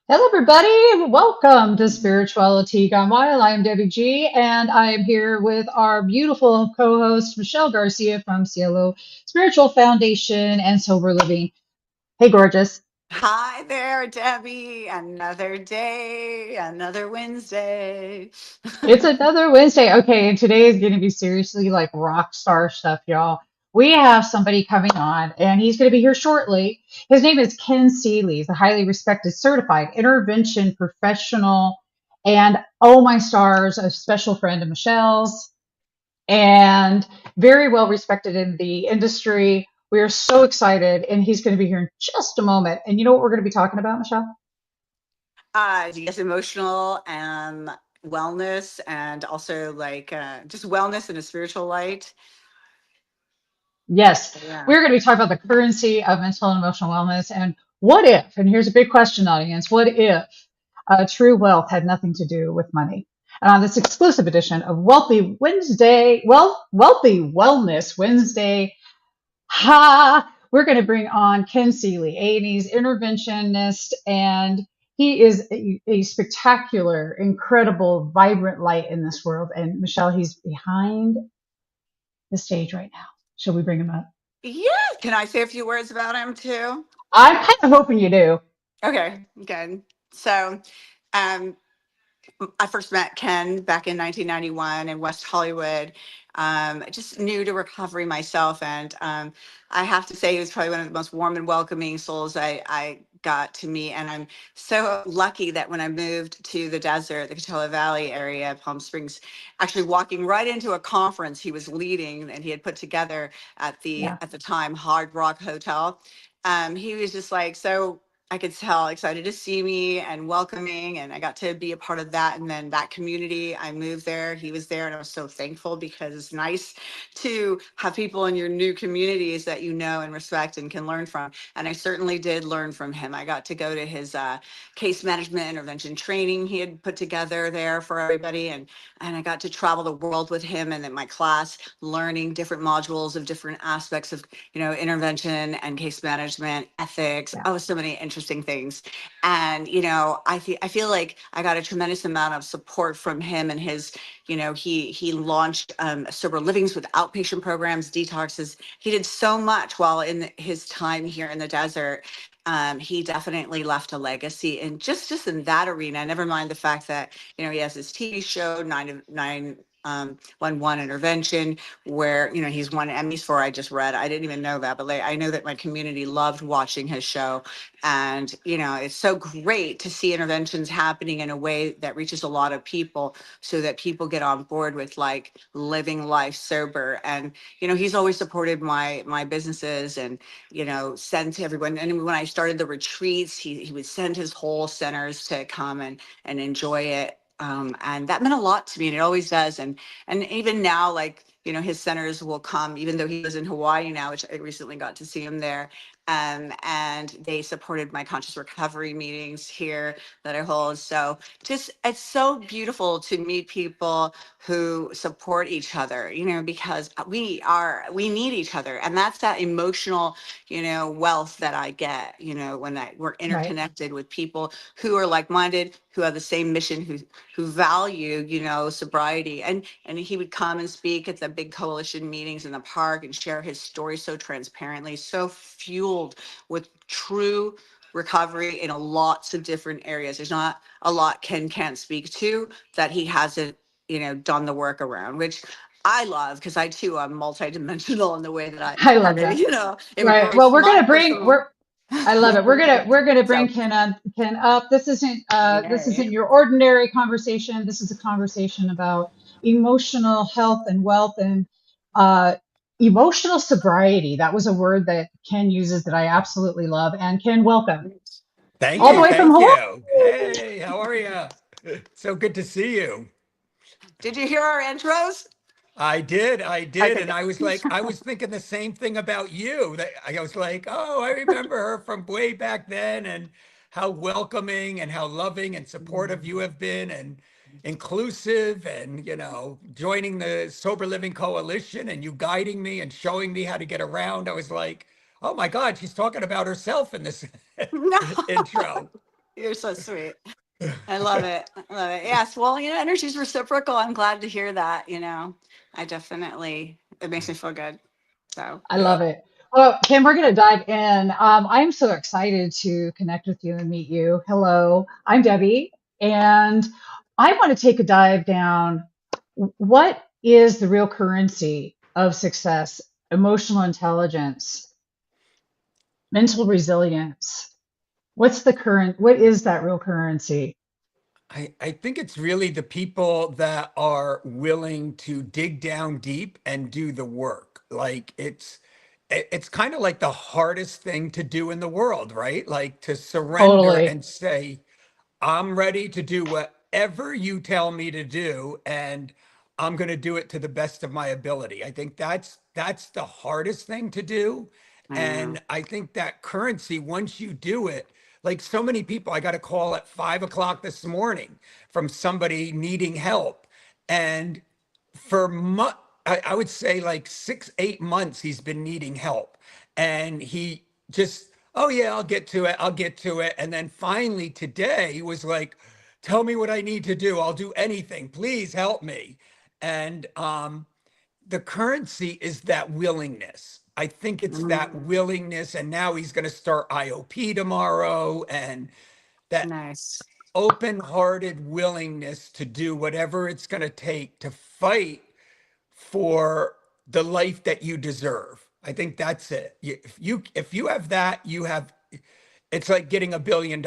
Hello, everybody. Welcome to Spirituality Gone Wild. I am Debbie G, and I am here with our beautiful co-host, Michele Garcia from Cielo Spiritual Foundation and Sober Living. Hey, gorgeous. Hi there, Debbie. Another day, another Wednesday. It's another Wednesday. Okay, and today is going to be seriously like rock star stuff, y'all. We have somebody coming on, and he's going to be here shortly. His name is Ken Seeley. He's a highly respected certified intervention professional, and oh my stars, a special friend of Michelle's, and very well respected in the industry. We are so excited, and he's going to be here in just a moment. And you know what we're going to be talking about, Michelle? Yes, emotional wellness, and also like just wellness in a spiritual light. Yes, Yeah. we're going to be talking about the currency of mental and emotional wellness. And what if, and here's a big question, audience, what if true wealth had nothing to do with money? And on this exclusive edition of Wealthy Wednesday, Wealthy Wellness Wednesday, we're going to bring on Ken Seeley, A&E's interventionist, and he is a spectacular, incredible, vibrant light in this world. And Michelle, he's behind the stage right now. Shall we bring him up? Yeah. Can I say a few words about him too? I'm kind of hoping you do. Okay, good. So, um, I first met Ken back in 1991 in West Hollywood. Just new to recovery myself, and I have to say he was probably one of the most warm and welcoming souls I got to meet. And I'm so lucky that when I moved to the desert, the Coachella Valley area, Palm Springs, actually walking right into a conference he was leading and he had put together Yeah. at the time Hard Rock Hotel. He was just like so I could tell excited to see me and welcoming, and I got to be a part of that. And then that community, I moved there, he was there, and I was so thankful because it's nice to have people in your new communities that you know and respect and can learn from. And I certainly did learn from him. I got to go to his case management intervention training he had put together there for everybody, and I got to travel the world with him and in my class, learning different modules of different aspects of intervention and case management, ethics. Yeah. Oh, so many interesting things. And, I feel like I got a tremendous amount of support from him and his, he launched sober livings with outpatient programs, detoxes. He did so much while in his time here in the desert. He definitely left a legacy and just in that arena. Never mind the fact that he has his TV show 911 intervention where he's won Emmys for. I just read. I didn't even know that, but like I know that my community loved watching his show, and it's so great to see interventions happening in a way that reaches a lot of people, so that people get on board with like living life sober. And he's always supported my businesses and send to everyone. And when I started the retreats, he would send his whole centers to come and enjoy it. And that meant a lot to me, and it always does. And even now, like, his centers will come, even though he lives in Hawaii now, which I recently got to see him there. And they supported my conscious recovery meetings here that I hold. So just, it's so beautiful to meet people who support each other, because we need each other. And that's that emotional, wealth that I get, when we're Right. interconnected with people who are like-minded, who have the same mission, who value, sobriety. And he would come and speak at the big coalition meetings in the park and share his story so transparently, so fueled with true recovery in a lots of different areas. There's not a lot Ken can't speak to that he hasn't, done the work around, which I love because I too am multidimensional in the way that I I kind love of, that. Right. embrace Well, we're my gonna bring personal. we're I love it. We're gonna bring So, Ken up. This isn't yay. your ordinary conversation. This is a conversation about emotional health and wealth and uh, emotional sobriety. That was a word that Ken uses that I absolutely love. And Ken, welcome Thank all the you. way from Thank Hawaii. you. Hey, how are you? So good to see you. Did you hear our intros? I did. Okay, And good. I was thinking the same thing about you. That I was like, oh, I remember her from way back then and how welcoming and how loving and supportive you have been and inclusive and, joining the Sober Living Coalition and you guiding me and showing me how to get around. I was like, oh my God, she's talking about herself in this No. intro. You're so sweet. I love it. I love it. Yes. Well, energy is reciprocal. I'm glad to hear that. I definitely, it makes me feel good. So, I Yeah. love it. Well, Kim, we're going to dive in. I'm so excited to connect with you and meet you. Hello, I'm Debbie, and I want to take a dive down. What is the real currency of success? Emotional intelligence, mental resilience. What is that real currency? I think it's really the people that are willing to dig down deep and do the work. Like it's kind of like the hardest thing to do in the world, right? Like to surrender Totally. and say, I'm ready to do whatever you tell me to do, and I'm going to do it to the best of my ability. I think that's the hardest thing to do. I know. And I think that currency, once you do it, like so many people, I got a call at 5 o'clock this morning from somebody needing help. And for I would say like 6, 8 months, he's been needing help. And he just, oh yeah, I'll get to it. I'll get to it. And then finally today he was like, tell me what I need to do. I'll do anything. Please help me. And the currency is that willingness. I think it's that Mm, willingness. And now he's going to start IOP tomorrow. And that nice. open-hearted willingness to do whatever it's going to take to fight for the life that you deserve. I think that's it. If you have that, you have it's like getting $1 billion.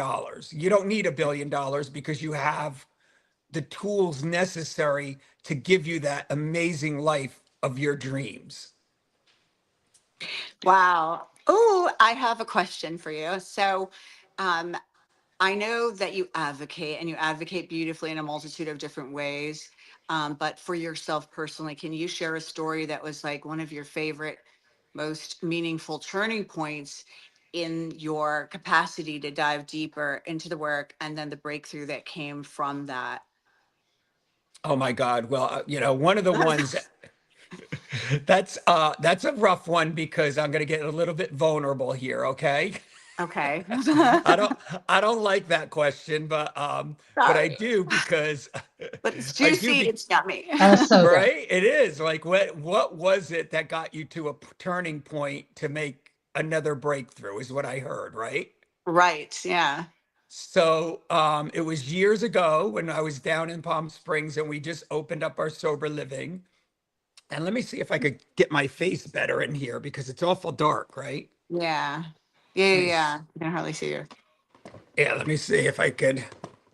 You don't need $1 billion because you have the tools necessary to give you that amazing life of your dreams. Wow. Oh, I have a question for you. So, um, I know that you advocate and you advocate beautifully in a multitude of different ways. But for yourself personally, can you share a story that was like one of your favorite, most meaningful turning points in your capacity to dive deeper into the work and then the breakthrough that came from that? Oh my God. Well, one of the ones that's a rough one because I'm going to get a little bit vulnerable here, okay? Okay. I don't I don't like that question, but I Sorry, do because but it's I do juicy. It's yummy. So good. right? It is like what was it that got you to a turning point to make another breakthrough is what I heard, right? Right. Yeah. So it was years ago when I was down in Palm Springs and we just opened up our sober living. And let me see if I could get my face better in here because it's awful dark, right? Yeah. Yeah. Yeah. Let me Yeah. I can hardly see you. Yeah, let me see if I could.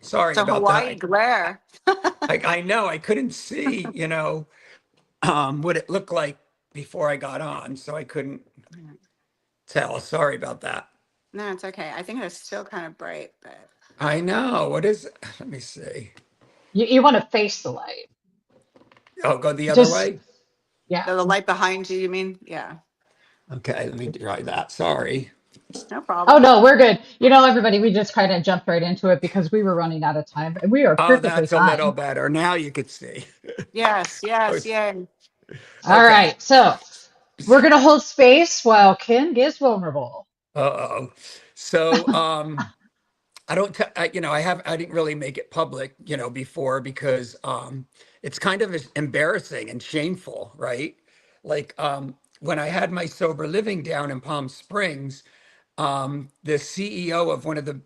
Sorry So about Hawaii that. glare. I know I couldn't see, what it looked like before I got on, so I couldn't tell. Sorry about that. No, it's okay. I think it's still kind of bright, but I know. What is it? Let me see. You want to face the light. Oh, go the other Just, way? yeah. the light behind you, you mean? Yeah. Okay, let me try that. Sorry. No Oh, problem. no, we're good. Everybody, we just kind of jumped right into it because we were running out of time and we are Oh, perfectly that's a little fine. better. Now you could see. Yes, Oh, yes, yay. All okay. right. So we're going to hold space while Ken gets vulnerable. Uh-oh. So, I don't, I didn't really make it public, before because it's kind of embarrassing and shameful, right? Like when I had my sober living down in Palm Springs, the CEO of one of the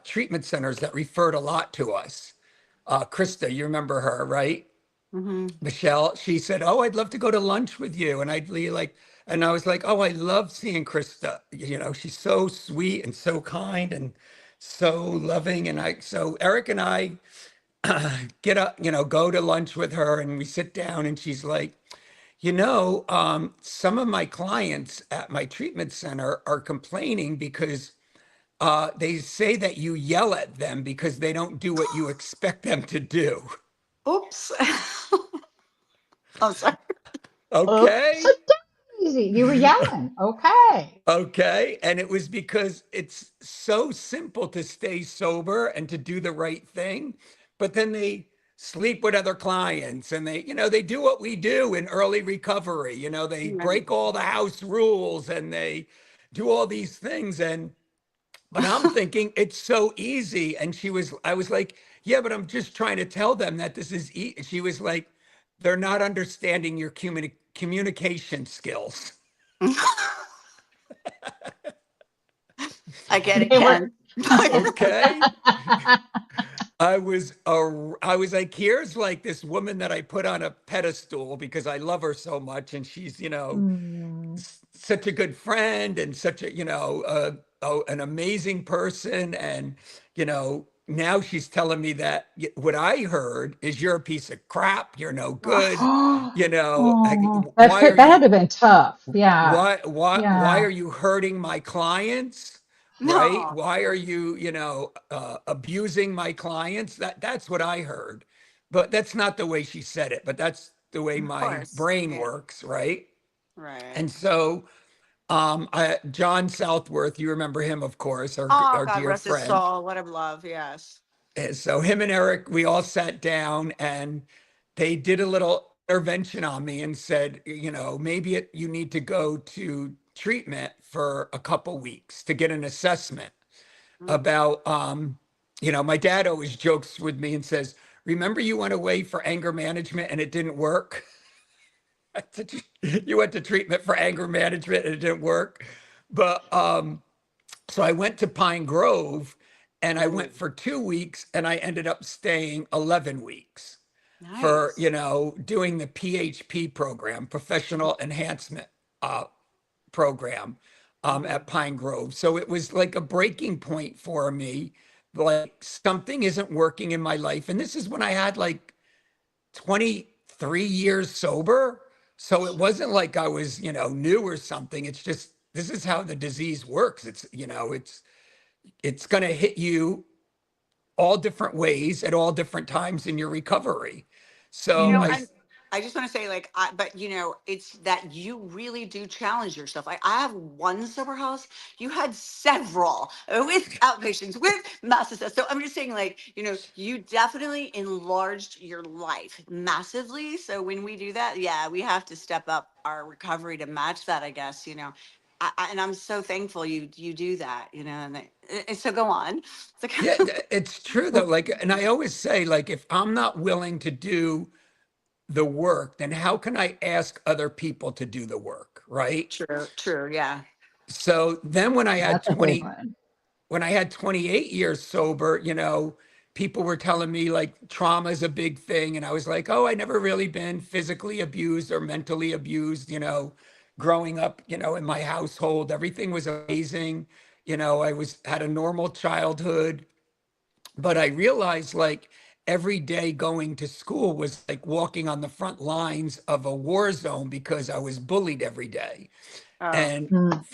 treatment centers that referred a lot to us, Krista, you remember her, right? Hmm. Michele, she said, "Oh, I'd love to go to lunch with you." And I'd be like, and I was like, "Oh, I love seeing Krista. She's so sweet and so kind and so loving." And so Eric and I get up, go to lunch with her and we sit down and she's like, some of my clients at my treatment center are complaining because they say that you yell at them because they don't do what you expect them to do. Oops. I'm sorry. Oops, Okay. daisy. You were yelling. Okay. Okay. And it was because it's so simple to stay sober and to do the right thing. But then they sleep with other clients and they do what we do in early recovery. They Right. break all the house rules and they do all these things. And But I'm thinking it's so easy. And I was like, yeah, but I'm just trying to tell them that this is easy. She was like, they're not understanding your communication skills. I get it, They were. Ken. Okay. I was like, here's like this woman that I put on a pedestal because I love her so much, and she's, Mm. such a good friend and such a, an amazing person. And, now she's telling me that what I heard is you're a piece of crap. You're no good. Oh, Why are that had you, to have been tough. Yeah. why Yeah. are you hurting my clients? Right? No, Why are you, abusing my clients? That's what I heard. But that's not the way she said it, but that's the way of my course. brain Yeah. works, right? Right. And so John Southworth, you remember him, of course, Oh, our God dear rest his friend. soul. What a love. Yes. And so him and Eric, we all sat down and they did a little intervention on me and said, maybe you need to go to treatment for a couple weeks to get an assessment Mm. about, my dad always jokes with me and says, remember you went away for anger management and it didn't work? I said, you went to treatment for anger management and it didn't work. But so I went to Pine Grove and I went Mm. for 2 weeks and I ended up staying 11 weeks for, Nice. doing the PHP program, professional enhancement uh, program Mm-hmm. at Pine Grove. So it was like a breaking point for me. Like something isn't working in my life. And this is when I had like 23 years sober. So it wasn't like I was, new or something. It's just, this is how the disease works. It's going to hit you all different ways at all different times in your recovery. You So know, Mm. I just want to say, like, but it's that you really do challenge yourself. I have one sober house. You had several with outpatients, with massive stuff. So I'm just saying, like, you definitely enlarged your life massively. So when we do that, yeah, we have to step up our recovery to match that, I guess, and I'm so thankful you do that, and so go on. It's like, yeah, it's true though. Like, and I always say, like, if I'm not willing to do the work, then how can I ask other people to do the work, right? true, true, yeah, So then That's a big one. when I had 28 years sober, people were telling me like trauma is a big thing. And I was like, oh, I never really been physically abused or mentally abused, growing up, in my household. Everything was amazing. Had a normal childhood, but I realized like every day going to school was like walking on the front lines of a war zone because I was bullied every day. oh, And Mm.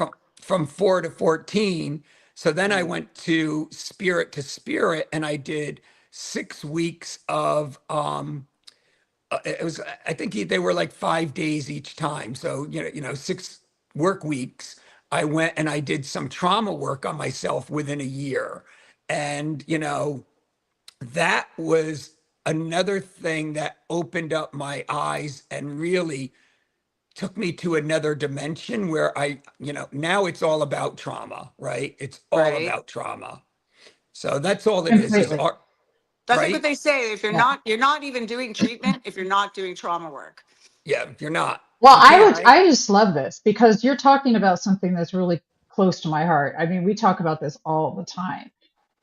from 4 to 14. So then I mm, went to Spirit and I did 6 weeks of it was I think they were like 5 days each time. So 6 work weeks. I went and I did some trauma work on myself within a year. And that was another thing that opened up my eyes and really took me to another dimension where now it's all about trauma, right? It's all right. about trauma. So that's all it is Completely. art, That's like what right? they say. If Yeah. you're not even doing treatment if you're not doing trauma work. Yeah, you're not. Well, You can't. Right. I just love this because you're talking about something that's really close to my heart. I mean, we talk about this all the time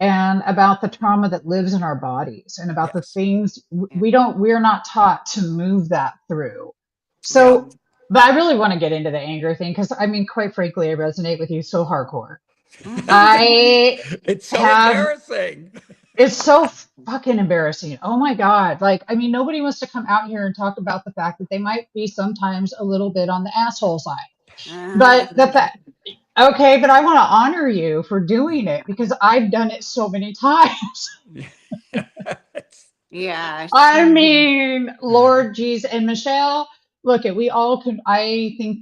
and about the trauma that lives in our bodies and about the Yes. things Yeah. we're not taught to move that through. Yeah. So, but I really want to get into the anger thing because I mean, quite frankly, I resonate with you so hardcore. I It's so have embarrassing. It's so fucking embarrassing. Oh my God. Like, I mean, nobody wants to come out here and talk about the fact that they might be sometimes a little bit on the asshole side. But okay, but I want to honor you for doing it because I've done it so many times. It's- Yes. I mean, Lord geez. And Michelle, look we all can, I think,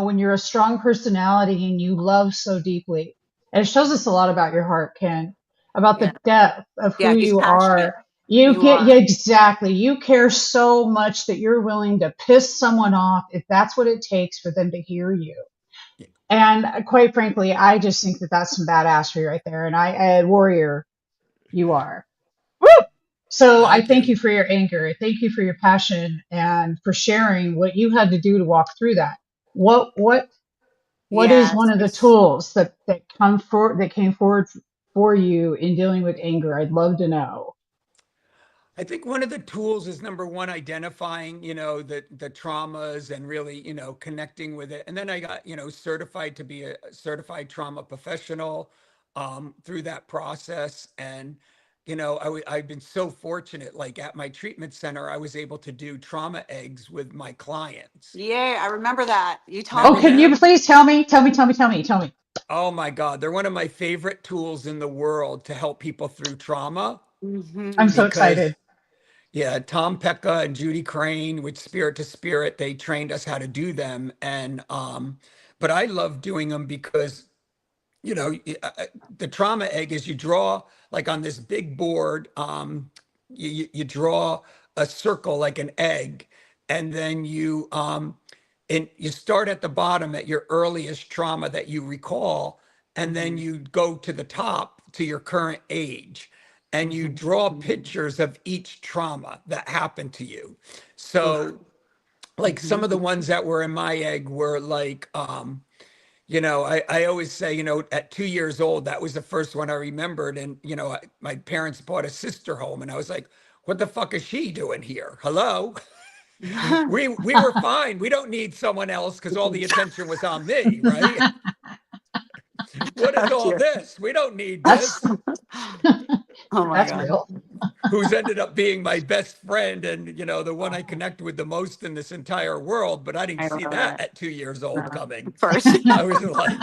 when you're a strong personality and you love so deeply, and it shows us a lot about your heart, Ken, about Yeah. the depth of Yeah. who He's you passionate. are. You You get, yeah, are. exactly. You care so much that you're willing to piss someone off if that's what it takes for them to hear you. And quite frankly, I just think that that's some badassery right there. And a warrior you are. Woo! So I Thank thank you. you for your anger. Thank you for your passion and for sharing what you had to do to walk through that. What is one of the Yes. tools that came forward for you in dealing with anger? I'd love to know. I think one of the tools is number one, identifying, the traumas and really, connecting with it. And then I got, certified to be a certified trauma professional through that process. And, I've been so fortunate, like at my treatment center, I was able to do trauma eggs with my clients. Yeah, I remember that. You told Oh, Remember me. can you them? please tell me? Tell me. Oh my God, they're one of my favorite tools in the world to help people through trauma I'm Hmm. so because excited. yeah, Tom Pecca and Judy Crane with Spirit to Spirit, they trained us how to do them. And but I love doing them because the trauma egg is you draw like on this big board, you draw a circle like an egg, and then you start at the bottom at your earliest trauma that you recall, and then Hmm. you go to the top to your current age, and you Hmm. draw pictures of each trauma that happened to you. Oof. So like some Hmm. of the ones that were in my egg were like I always say, at 2 years old, that was the first one I remembered. And, my parents bought a sister home, and I was like, what the fuck is she doing here? Hello? We were fine. We don't need someone else because all the attention was on me, right? What is Oh, all dear. this? We don't need That's this. Oh my that's God. real. Who's ended up being my best friend and, the one I connect with the most in this entire world. But I didn't I see love that it. at 2 years old coming. First. I was like,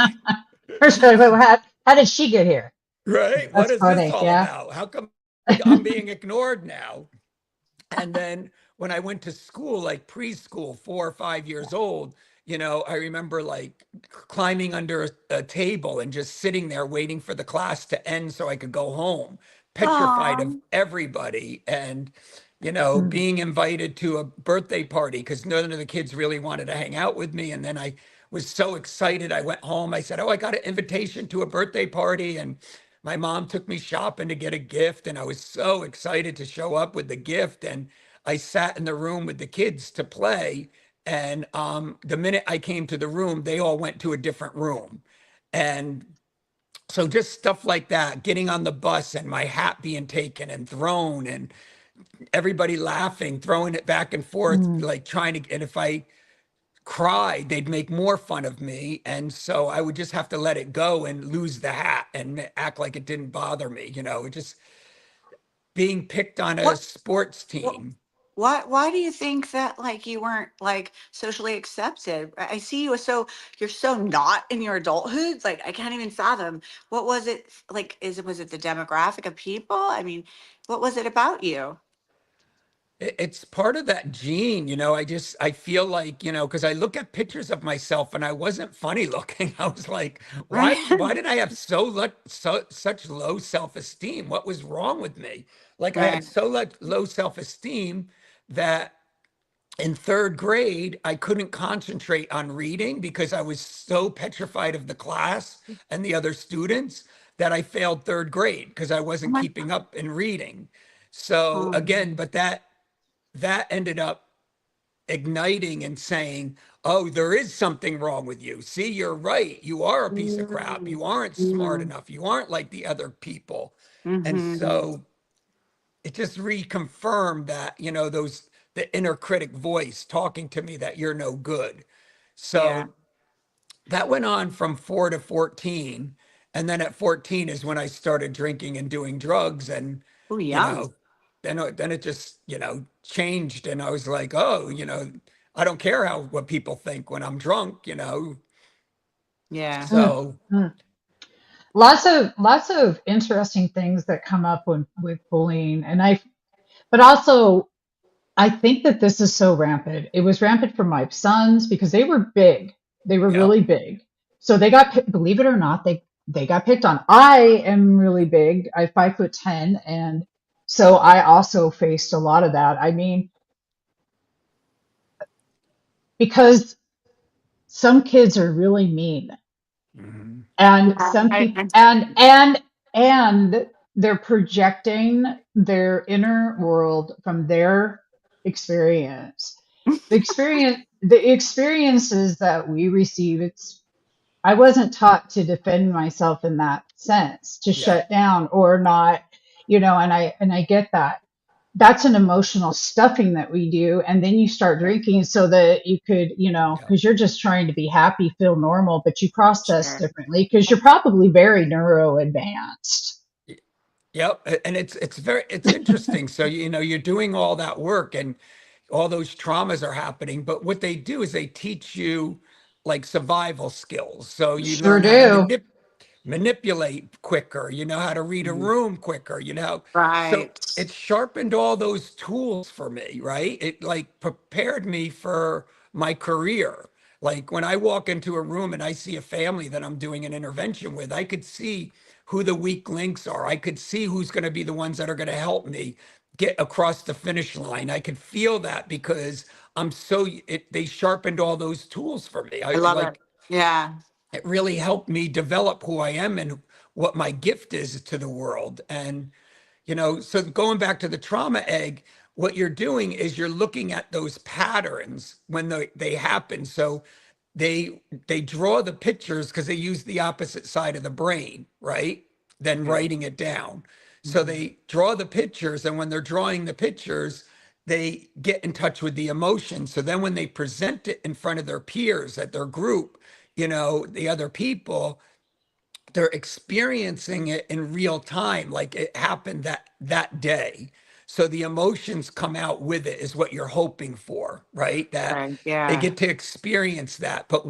First, wait, how did she get here? right? What That's is this funny. all Yeah. about? How come I'm being ignored now? And then when I went to school, like preschool, 4 or 5 years old, I remember like climbing under a table and just sitting there waiting for the class to end so I could go home, petrified of Oh. everybody. And, Mm. being invited to a birthday party because none of the kids really wanted to hang out with me. And then I was so excited. I went home. I said, oh, I got an invitation to a birthday party. And my mom took me shopping to get a gift, and I was so excited to show up with the gift. And I sat in the room with the kids to play. And the minute I came to the room, they all went to a different room. And so just stuff like that, getting on the bus and my hat being taken and thrown, and everybody laughing, throwing it back and forth, Mm. like trying to, and if I cried, they'd make more fun of me. And so I would just have to let it go and lose the hat and act like it didn't bother me, it just being picked on a What? sports What? team. Why do you think that like you weren't like socially accepted? I see you as you're so not in your adulthood. Like I can't even fathom. What was it like? Was it the demographic of people? I mean, what was it about you? It's part of that gene, I feel like, because I look at pictures of myself and I wasn't funny looking. I was like, why Right. did I have such low self-esteem? What was wrong with me? Like I had Right. so low self-esteem that in third grade, I couldn't concentrate on reading because I was so petrified of the class and the other students that I failed third grade because I Oh wasn't my keeping up in reading. So God. again, but that ended up igniting and saying, oh, there is something wrong with you. See, you're right. You are a piece of crap. Mm, You aren't smart mm, enough. You aren't like the other people. And mm-hmm. so it just reconfirmed that, the inner critic voice talking to me that you're no good. Yeah. So that went on from 4 to 14. And then at 14 is when I started drinking and doing drugs. And, Oh, you young. know, then it just, changed. And I was like, oh, I don't care what people think when I'm drunk. Yeah. Mm. So Mm. Lots of interesting things that come up with bullying, but also I think that this is so rampant. It was rampant for my sons because they were big. They were yeah. really big. So believe it or not, they got picked on. I am really big. I'm 5'10", and so I also faced a lot of that. I mean, because some kids are really mean. Mhm. And Yeah, some people, and they're projecting their inner world from their experience. The experiences that we receive, it's I wasn't taught to defend myself in that sense, to Yeah. shut down or not, and I get that. That's an emotional stuffing that we do. And then you start yeah, drinking so that you could, Yeah. because you're just trying to be happy, feel normal, but you process sure. differently because you're probably very neuro advanced. Yep. And it's interesting. So, you're doing all that work and all those traumas are happening, but what they do is they teach you like survival skills. So you Sure learn how to do. manipulate quicker, you know how to read a Mhm. room quicker, so Right. it sharpened all those tools for me, right? It like prepared me for my career. Like when I walk into a room and I see a family that I'm doing an intervention with, I could see who the weak links are. I could see who's going to be the ones that are going to help me get across the finish line. I could feel that because they sharpened all those tools for me. I I love it. like Yeah. it really helped me develop who I am and what my gift is to the world. And, so going back to the trauma egg, what you're doing is you're looking at those patterns when they happen. So they draw the pictures because they use the opposite side of the brain, right? Than Mhm. writing it down. So Mhm. they draw the pictures, and when they're drawing the pictures, they get in touch with the emotion. So then when they present it in front of their peers at their group, the other people, they're experiencing it in real time, like it happened that day. So the emotions come out with it is what you're hoping for, right? That Right. they Yeah. get to experience that. But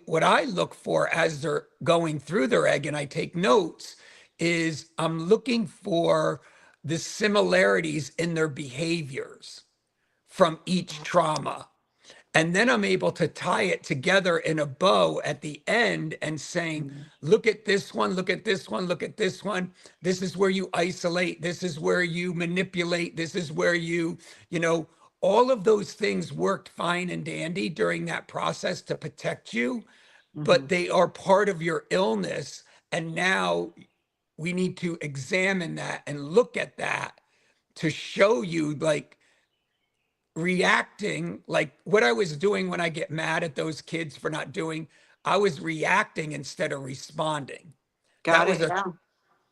what I look for as they're going through their egg and I take notes is I'm looking for the similarities in their behaviors from each trauma. And then I'm able to tie it together in a bow at the end and saying, Mhm. look at this one, look at this one, look at this one. This is where you isolate. This is where you manipulate. This is where you know, all of those things worked fine and dandy during that process to protect you, but Mhm. they are part of your illness. And now we need to examine that and look at that to show you like reacting like what I was doing when I get mad at those kids for not doing, I was reacting instead of responding. That Got was it. a Yeah.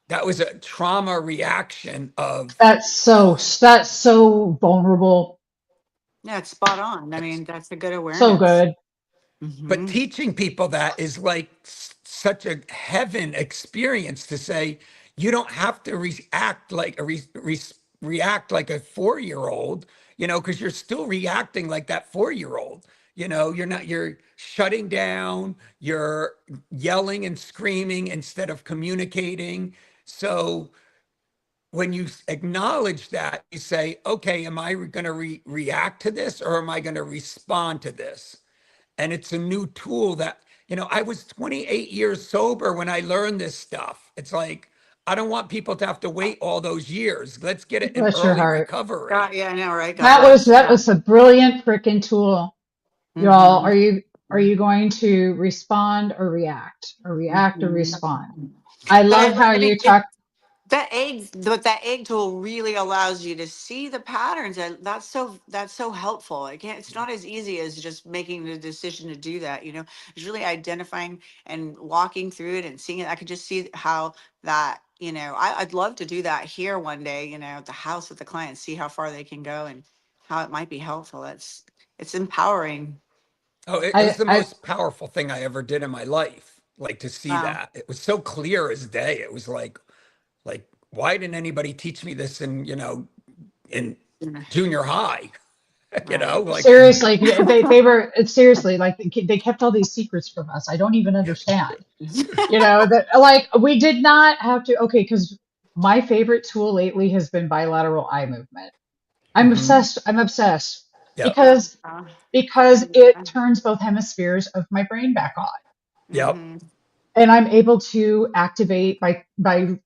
that was a trauma reaction of That's so vulnerable. Yeah. It's spot on. I it's mean, that's a good So awareness. good. but Hmm. teaching people that is like such a heaven experience to say you don't have to react like react like a 4-year old, because you're still reacting like that 4-year old. You're shutting down, you're yelling and screaming instead of communicating. So when you acknowledge that, you say, okay, am I going to react to this or am I going to respond to this? And it's a new tool that, I was 28 years sober when I learned this stuff. It's like, I don't want people to have to wait all those years. Let's get it in Bless your early heart. recovery. God, yeah, I know, right? God That was bless. that Yeah. was a brilliant freaking tool. Y'all, Hmm. are you going to respond or react? Or react or Hmm. respond? I But love how I you think it talk. that egg tool really allows you to see the patterns, and that's so helpful. It's not as easy as just making the decision to do that. It's really identifying and walking through it and seeing it. I could just see how that. I'd love to do that here one day. At the house with the client, see how far they can go and how it might be helpful. It's empowering. Oh, it was I, the I most powerful thing I ever did in my life. Like to see Wow. that. It was so clear as day. It was like, why didn't anybody teach me this in Yeah, junior high? right. Like, seriously, they were seriously like they kept all these secrets from us. I don't even understand. That like we did not have to. Okay, because my favorite tool lately has been bilateral eye movement. I'm mhm, obsessed. I'm obsessed yep, Yeah. because because it turns both hemispheres of my brain back on. yep, Mm-hmm. And I'm able to activate by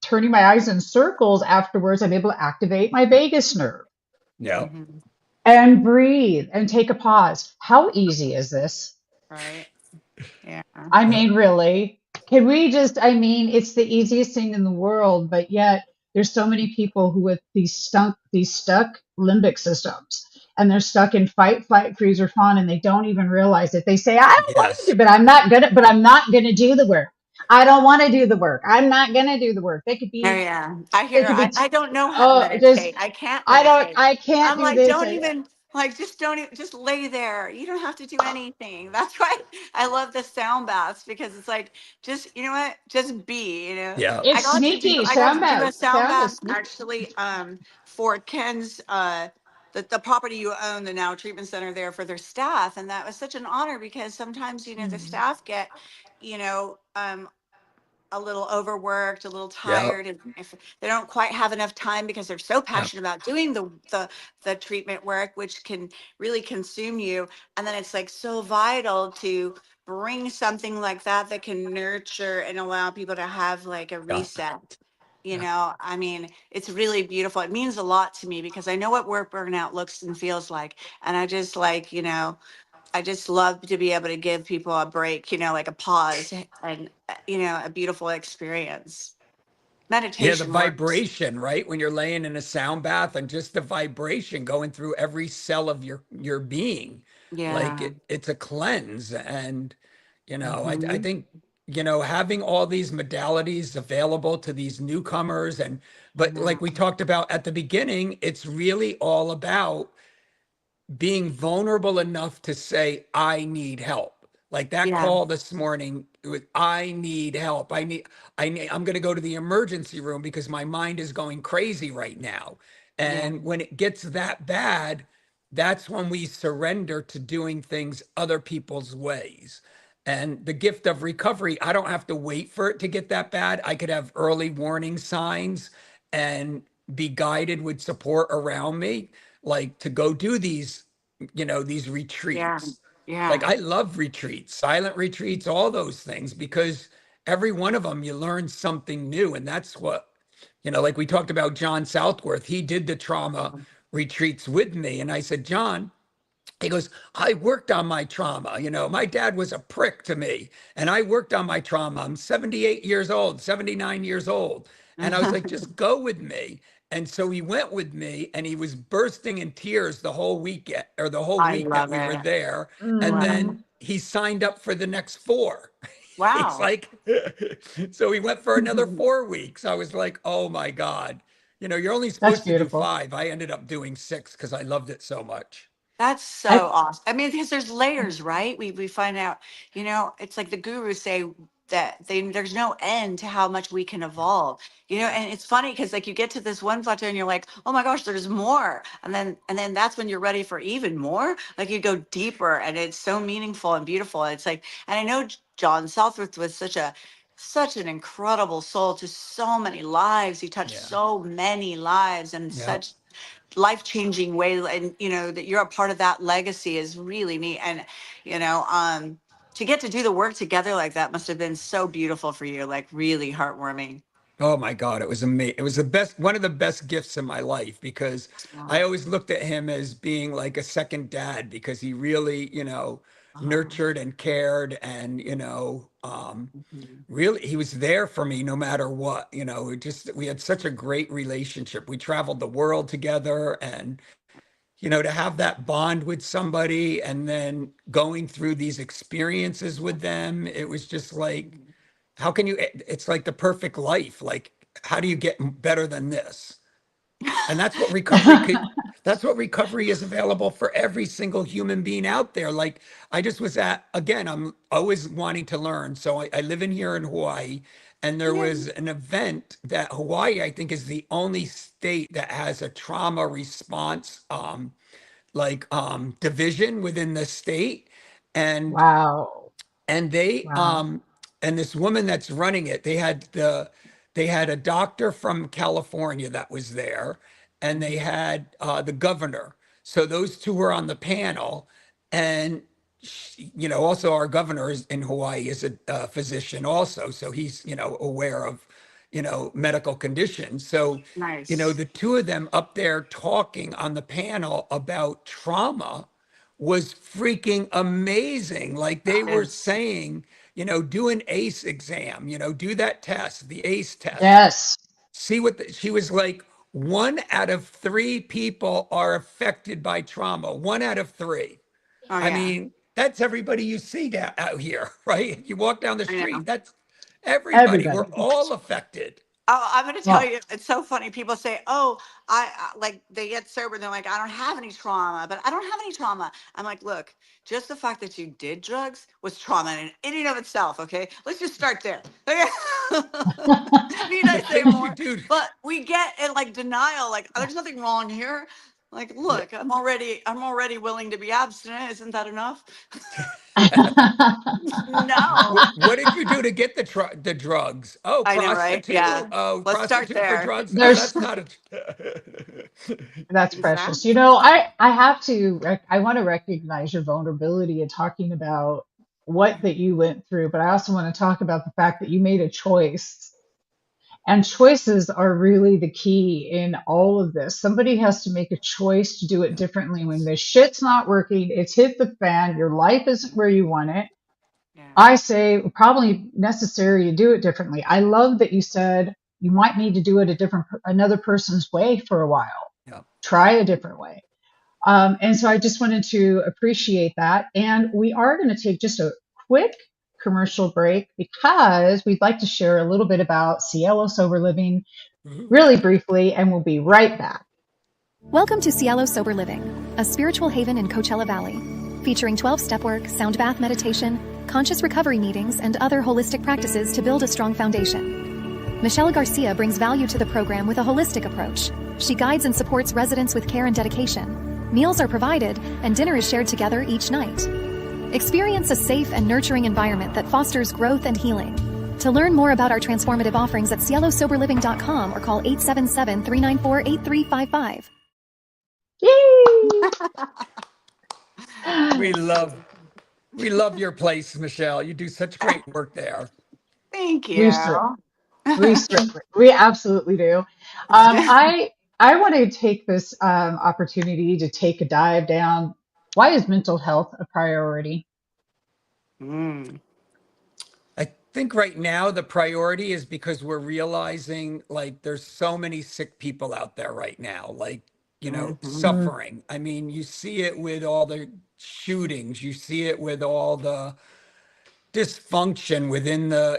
turning my eyes in circles afterwards. I'm able to activate my vagus nerve yep. Mm-hmm. and breathe and take a pause. How easy is this? Right. Yeah. I Uh, mean, really. Can we just, I mean, it's the easiest thing in the world, but yet there's so many people who with these stuck limbic systems and they're stuck in fight, flight, freeze, or fawn, and they don't even realize it. They say, I don't want to Yes. do, but I'm not gonna do the work. I don't want to do the work. I'm not gonna do the work. Oh yeah, I They hear. could be, I don't know how to oh, just, meditate. I can't meditate. I can't I'm do like, this. don't even like, just don't even, just lay there. You don't have to do anything. That's why I love the sound baths, because it's like, just, you know what, just be. Yeah. I It's got to do sneaky. I got to do a sound Sound is bath sneaky. actually, for Ken's the property you own, the now treatment center there, for their staff, and that was such an honor, because sometimes the staff get you know um a little overworked, a little Yeah. tired, and if they don't quite have enough time because they're so Yeah. passionate about doing the treatment work, which can really consume you, and then it's like so vital to bring something like that that can nurture and allow people to have like a Yeah. reset. Yeah. I mean, it's really beautiful. It means a lot to me because I know what work burnout looks and feels like, and I just like, I just love to be able to give people a break, like a pause, and, a beautiful experience. Yeah, the Meditation works. vibration, right? When you're laying in a sound bath and just the vibration going through every cell of your being, like Yeah. it's a cleanse. And I Hmm. think having all these modalities available to these newcomers, I but like know. we talked about at the beginning, it's really all about being vulnerable enough to say, I need help. Like that Yeah. call this morning, it was, I need help. I'm going to go to the emergency room because my mind is going crazy right now. Yeah. And when it gets that bad, that's when we surrender to doing things other people's ways. And the gift of recovery, I don't have to wait for it to get that bad. I could have early warning signs and be guided with support around me, like to go do these Yeah. retreats. Like Yeah. I love retreats, silent retreats, all those things, because every one of them you learn something new. And that's what, like we talked about John Southworth, he did the trauma retreats with me. And I said, John, he goes, I worked on my trauma. My dad was a prick to me, and I worked on my trauma. I'm 78 years old, 79 years old. And I was like, just go with me. And so he went with me, and he was bursting in tears the whole weekend, or the whole I week that love we were it. there. And Love it. then he signed up for the next 4. He's Wow. like, so he went for another 4 weeks. I was like, oh my God. You're only That's supposed to do beautiful. 5. I ended up doing 6 because I loved it so much. That's I so awesome. I mean, because there's layers, right? We find out, it's like the gurus say that there's no end to how much we can evolve. And it's funny because like you get to this one plateau and you're like, oh my gosh, there's more. And then that's when you're ready for even more. Like you go deeper, and it's so meaningful and beautiful. It's like, and I know John Southworth was such an incredible soul to so many lives. He touched Yeah. so many lives and Yeah. such life-changing way, and that you're a part of that legacy is really neat. And to get to do the work together like that must have been so beautiful for you, like really heartwarming. Oh my God, it was amazing. It was one of the best gifts in my life, because Yeah. I always looked at him as being like a second dad, because he really, nurtured and cared, and, Mhm. really he was there for me no matter what. We had such a great relationship. We traveled the world together, and to have that bond with somebody and then going through these experiences with them, it was just like, how can you, it's like the perfect life. Like, how do you get better than this? And that's what recovery is available for every single human being out there. Like, I just was again, I'm always wanting to learn. So I live in here in Hawaii, and there Yeah. was an event that Hawaii, I think, is the only state that has a trauma response, division within the state. And wow. and they Wow. and this woman that's running it, they had a doctor from California that was there, and they Mhm. had the governor. So those two were on the panel. And also our governor in Hawaii is a physician also, so he's aware of medical conditions. So Nice. the two of them up there talking on the panel about trauma was freaking amazing. Like they That were is. saying, do an ACE exam, do that test, the ACE test. Yes. See she was like, 1 out of 3 people are affected by trauma. 1 out of 3. Oh I yeah, mean, that's everybody you see out here, right? You walk down the I know. street, that's everybody. We're Everybody. all affected. Oh, I'm going to tell Well, you, it's so funny. People say, "Oh, like they get sober, they're like, I don't have any trauma, but I don't have any trauma." I'm like, look, just the fact that you did drugs was trauma in and of itself. Okay, let's just start there. Okay? Need The I say things you more? do. But we get in like denial, like there's nothing wrong here. Like, Yeah. look, I'm already willing to be abstinent. Isn't that enough? No, What did you do to get the drugs? Oh, I know, right? prostitute. Yeah, Oh, let's start prostitute for there. drugs. Oh, there's that's not a. That's precious. Exactly. I have to I want to recognize your vulnerability in talking about what that you went through, but I also want to talk about the fact that you made a choice. And choices are really the key in all of this. Somebody has to make a choice to do it differently when the shit's not working, it's hit the fan, your life isn't where you want it. Yeah. I say probably necessary to do it differently. I love that you said you might need to do it another person's way for a while. Yeah. Try a different way. And so I just wanted to appreciate that. And we are going to take just a quick commercial break because we'd like to share a little bit about Cielo Sober Living Mhm. really briefly, and we'll be right back. Welcome to Cielo Sober Living, a spiritual haven in Coachella Valley, featuring 12-step work, sound bath meditation, conscious recovery meetings, and other holistic practices to build a strong foundation. Michele Garcia brings value to the program with a holistic approach. She guides and supports residents with care and dedication. Meals are provided, and dinner is shared together each night. Experience a safe and nurturing environment that fosters growth and healing. To learn more about our transformative offerings at cielosoberliving.com or call 877-394-8355. Yay! We love your place, Michele. You do such great work there. Thank We you. we absolutely do. I want to take this opportunity to take a dive down. Why is mental health a priority? Mm, I think right now the priority is because we're realizing like there's so many sick people out there right now, like, mhm. Mm, suffering. I mean, you see it with all the shootings, you see it with all the dysfunction within the,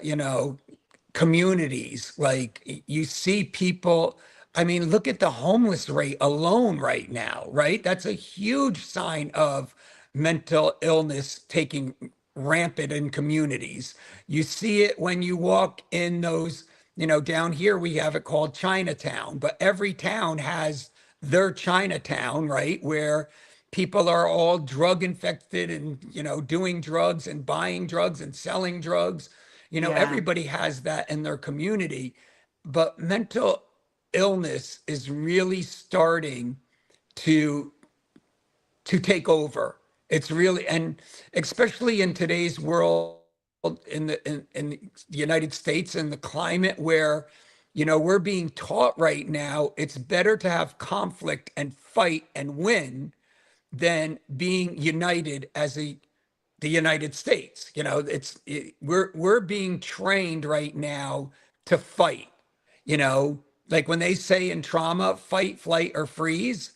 communities. Like you see people, I mean, look at the homeless rate alone right now, right? That's a huge sign of mental illness taking rampant in communities. You see it when you walk in those, down here we have it called Chinatown, but every town has their Chinatown, right? Where people are all drug infected and, doing drugs and buying drugs and selling drugs. Yeah, Everybody has that in their community, but mental illness is really starting to take over. It's really, and especially in today's world, in the United States and the climate where, we're being taught right now, it's better to have conflict and fight and win than being united as the United States. We're being trained right now to fight. Like when they say in trauma, fight, flight, or freeze,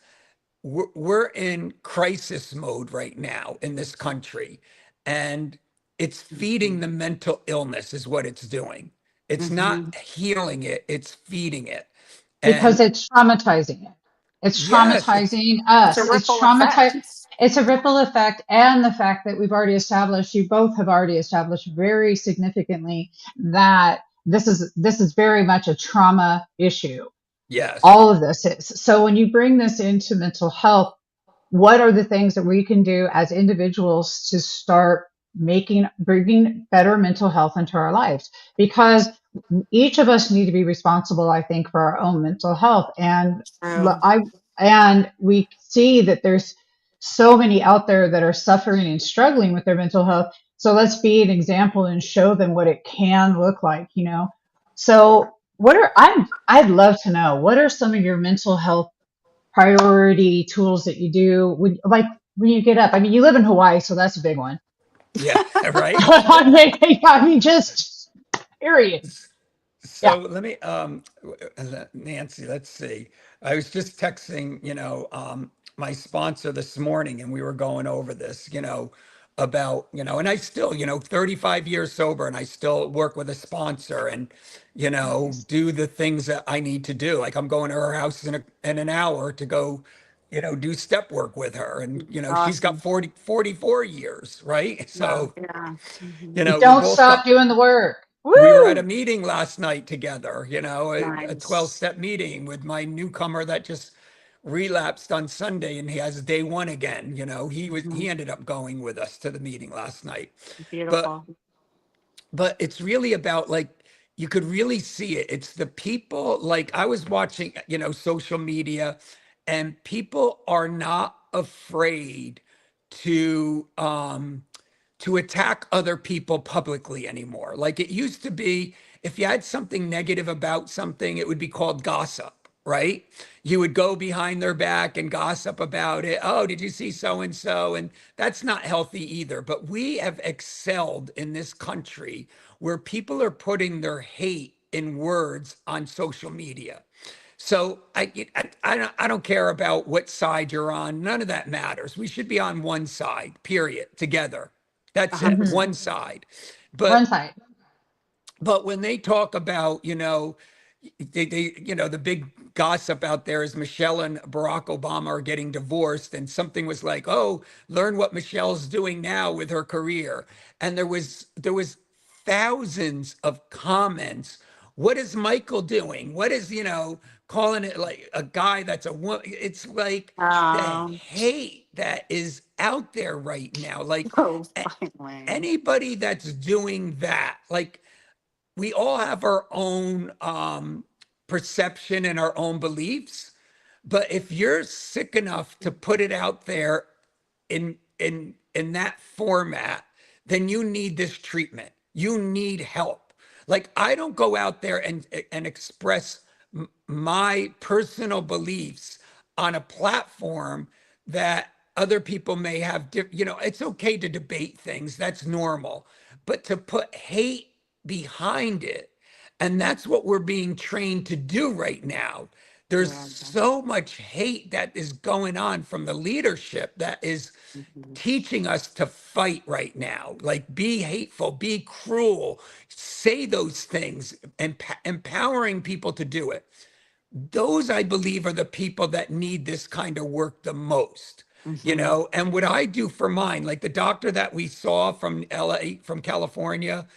we're in crisis mode right now in this country, and it's feeding the mental illness is what it's doing. It's not hmm, healing it, it's feeding it. because And it's traumatizing it. It's yes, it's traumatizing it's a us. ripple effect. It's a ripple effect, and the fact that we've already established, you both have already established very significantly that this is very much a trauma issue. yes, All of this is. So when you bring this into mental health, what are the things that we can do as individuals to start bringing better mental health into our lives? Because each of us need to be responsible, I think, for our own mental health. And True. I and we see that there's so many out there that are suffering and struggling with their mental health. So let's be an example and show them what it can look like. So I'd love to know, what are some of your mental health priority tools that you do when you get up? I mean, you live in Hawaii, so that's a big one. Yeah, right. I mean, just period. So Yeah. let me, Nancy, let's see. I was just texting, my sponsor this morning, and we were going over this, about, and I still, 35 years sober, and I still work with a sponsor and, Nice. do the things that I need to do. Like I'm going to her house in an hour to go, do step work with her. And, she's got Awesome. 44 years, right? Wow. So, Yeah. Mhm. You we don't both stop got doing the work. we were at a Woo! meeting last night together, a Nice. 12-step meeting with my newcomer that just relapsed on Sunday and he has day one again. He Mhm. ended up going with us to the meeting last night. But Beautiful. but it's really about like you could really see it. It's the people like I was watching, social media and people are not afraid to attack other people publicly anymore. Like it used to be, if you had something negative about something, it would be called gossip, right? You would go behind their back and gossip about it. Oh, did you see so and so? And that's not healthy either. But we have excelled in this country where people are putting their hate in words on social media. So I don't care about what side you're on. None of that matters. We should be on one side, period, together. A That's it, hundred Hmm. one percent. side. One But side. but when they talk about, the big gossip out there is Michelle and Barack Obama are getting divorced, and something was like, oh, learn what Michelle's doing now with her career. And there was thousands of comments. What is Michael doing? What is, calling it like a guy that's a woman? It's like the Um, hate that is out there right now. Like oh, a- finally. anybody that's doing that, like we all have our own perception and our own beliefs. But if you're sick enough to put it out there in that format, then you need this treatment. You need help. Like I don't go out there and express my personal beliefs on a platform that other people may have it's okay to debate things, that's normal, but to put hate behind it, and that's what we're being trained to do right now. There's Yeah. so much hate that is going on from the leadership that is Mhm. teaching us to fight right now. Like, be hateful, be cruel, say those things, empowering people to do it. Those, I believe, are the people that need this kind of work the most. Mhm. And what I do for mine, like the doctor that we saw from LA, from California,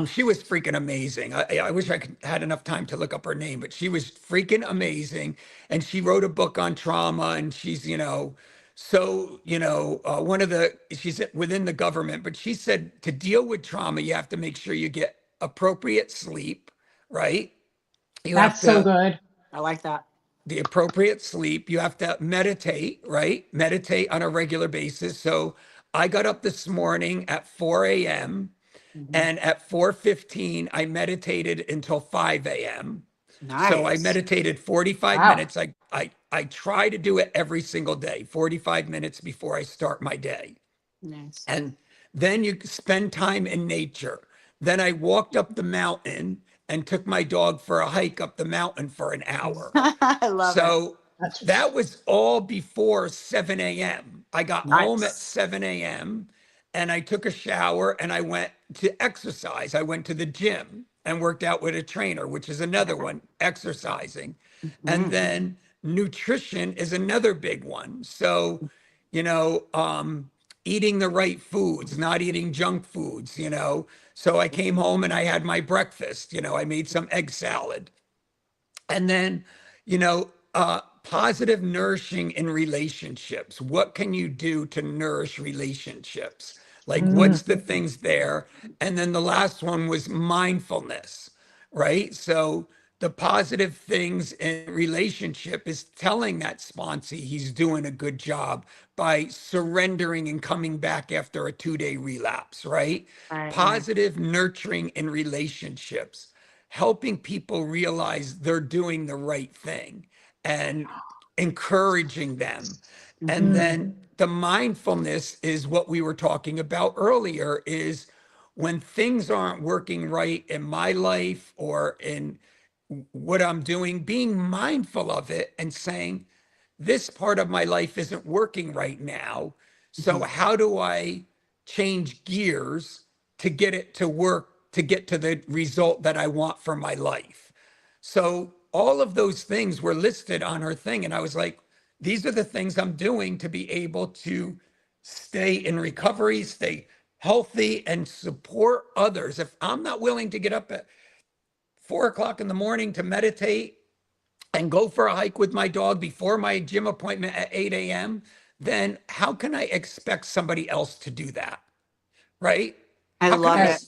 she was freaking amazing. I wish had enough time to look up her name, but she was freaking amazing. And she wrote a book on trauma. And she's, she's within the government, but she said to deal with trauma, you have to make sure you get appropriate sleep, right? You have That's so to, good. I like that. the appropriate sleep. You have to meditate, right? Meditate on a regular basis. So I got up this morning at 4 a.m. Mhm. and at 4:15, I meditated until 5 a.m. So I Nice. meditated 45 Wow. minutes. I try to do it every single day, 45 minutes before I start my day. Nice. And then you spend time in nature. Then I walked up the mountain and took my dog for a hike up the mountain for an hour. I love it. So That's that was all before 7 a.m. I got home at Nice. 7 a.m. and I took a shower and I went to exercise. I went to the gym and worked out with a trainer, which is another one, exercising. And Mhm. then nutrition is another big one. So, you know, eating the right foods, not eating junk foods, So I came home and I had my breakfast, I made some egg salad. And then, positive nourishing in relationships. What can you do to nourish relationships? Like, mm, what's the things there? And then the last one was mindfulness, right? So, the positive things in relationship is telling that sponsee he's doing a good job by surrendering and coming back after a 2-day relapse, right? Right, right. Positive nurturing in relationships, helping people realize they're doing the right thing. And encouraging them. And Mhm. then the mindfulness is what we were talking about earlier, is when things aren't working right in my life or in what I'm doing, being mindful of it and saying, this part of my life isn't working right now. So Mhm. how do I change gears to get it to work, to get to the result that I want for my life? So all of those things were listed on her thing. And I was like, these are the things I'm doing to be able to stay in recovery, stay healthy, and support others. If I'm not willing to get up at 4 o'clock in the morning to meditate and go for a hike with my dog before my gym appointment at 8 a.m., then how can I expect somebody else to do that? Right? I How can love I? it.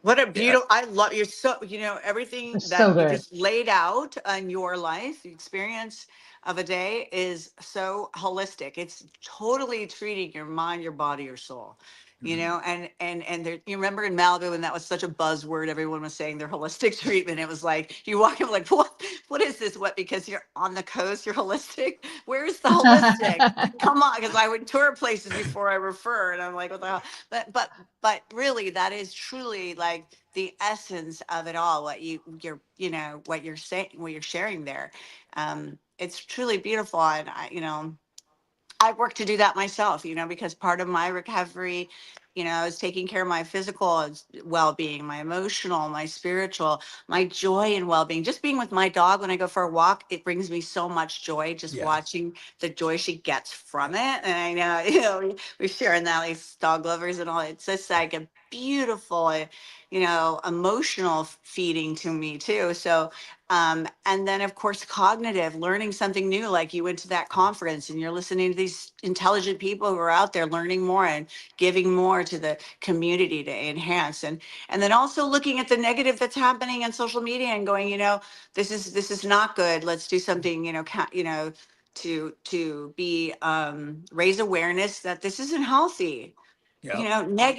What a Yeah, beautiful, I love you're so, everything It's that so you good. just laid out on your life, the experience of a day is so holistic. It's totally treating your mind, your body, your soul. And there, you remember in Malibu when that was such a buzzword, everyone was saying their holistic treatment. It was like you walk in like, what is this? What, because you're on the coast, you're holistic? Where's the holistic? Come on, because I would tour places before I refer, and I'm like, what the hell? But really, that is truly like the essence of it all. What what you're saying, what you're sharing there. It's truly beautiful, and I work to do that myself, because part of my recovery, is taking care of my physical well-being, my emotional, my spiritual, my joy and well-being. Just being with my dog when I go for a walk, it brings me so much joy just yes. watching the joy she gets from Yeah. it. And I know, we're sharing that, like dog lovers and all. It's just like a beautiful, emotional feeding to me too. So and then, of course, cognitive, learning something new. Like you went to that conference and you're listening to these intelligent people who are out there learning more and giving more to the community to enhance. And then also looking at the negative that's happening on social media and going, this is not good. Let's do something, to be raise awareness that this isn't healthy. Yep.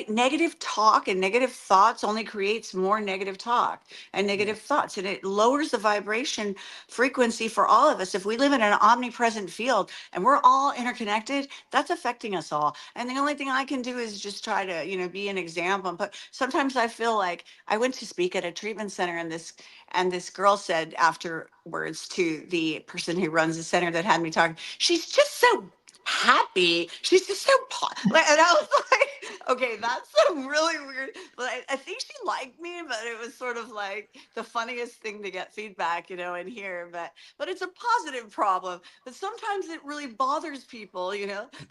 Negative talk and negative thoughts only creates more negative talk and Yeah. negative thoughts, and it lowers the vibration frequency for all of us. If we live in an omnipresent field and we're all interconnected, that's affecting us all. And the only thing I can do is just try to, be an example. But sometimes I feel like I went to speak at a treatment center, and this girl said afterwards to the person who runs the center that had me talking, she's just so happy. She's just so and I was like, okay, that's a really weird. But I think she liked me, but it was sort of like the funniest thing to get feedback, in here. But it's a positive problem. But sometimes it really bothers people,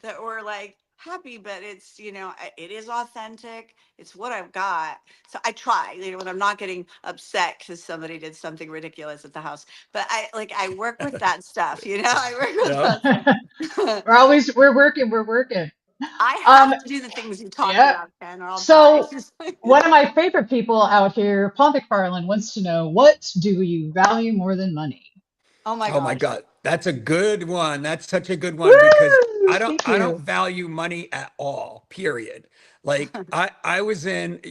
that we're like happy, but it's it is authentic. It's what I've got. So I try, when I'm not getting upset because somebody did something ridiculous at the house. But I work with that stuff, I work with Yep. that stuff. We're working. I Um, have to do the things you talked yeah. about, Ken, or I'll die. So one of my favorite people out here, Paul McFarland, wants to know, what do you value more than money? Oh my Oh my gosh. God. That's a good one. That's such a good one because Woo! I don't Thank I don't you. value money at all, period. Like I was in,